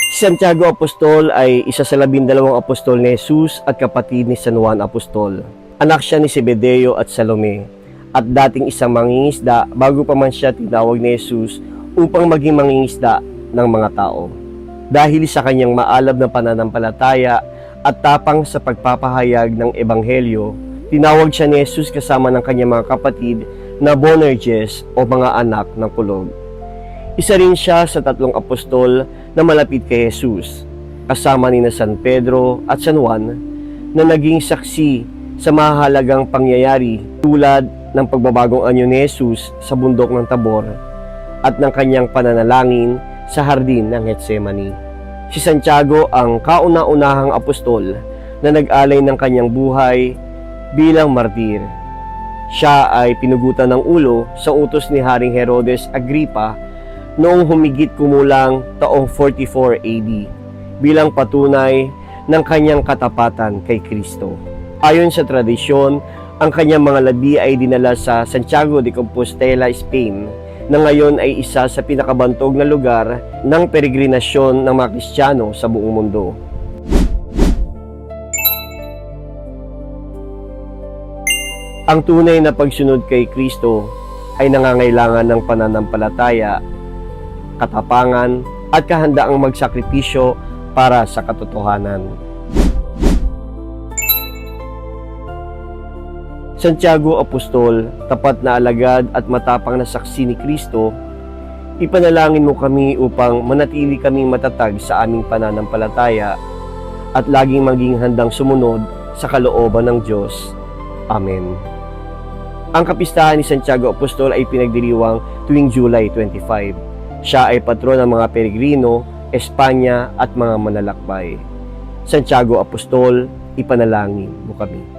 Si Santiago Apostol ay isa sa 12 apostol ni Jesus at kapatid ni San Juan Apostol. Anak siya ni Zebedeo at Salome at dating isang mangingisda bago pa man siya tinawag ni Jesus upang maging mangingisda ng mga tao. Dahil sa kanyang maalab na pananampalataya at tapang sa pagpapahayag ng Ebanghelyo, tinawag siya ni Jesus kasama ng kanyang mga kapatid na Boanerges o mga anak ng kulog. Isa rin siya sa 3 apostol na malapit kay Jesus, kasama ni San Pedro at San Juan na naging saksi sa mahalagang pangyayari tulad ng pagbabagong anyo ni Jesus sa bundok ng Tabor at ng kanyang pananalangin sa hardin ng Getsemani. Si Santiago ang kauna-unahang apostol na nag-alay ng kanyang buhay bilang martir. Siya ay pinugutan ng ulo sa utos ni Haring Herodes Agripa noong humigit kumulang taong 44 AD bilang patunay ng kanyang katapatan kay Kristo. Ayon sa tradisyon, ang kanyang mga labi ay dinala sa Santiago de Compostela, Spain, na ngayon ay isa sa pinakabantog na lugar ng peregrinasyon ng mga Kristiyano sa buong mundo. Ang tunay na pagsunod kay Kristo ay nangangailangan ng pananampalataya, katapangan at kahandaang magsakripisyo para sa katotohanan. Santiago Apostol, tapat na alagad at matapang na saksi ni Kristo, ipanalangin mo kami upang manatili kaming matatag sa aming pananampalataya at laging maging handang sumunod sa kalooban ng Diyos. Amen. Ang kapistahan ni Santiago Apostol ay pinagdiriwang tuwing July 25. Siya ay patron ng mga peregrino, Espanya at mga manlalakbay. Santiago Apostol, ipanalangin mo kami.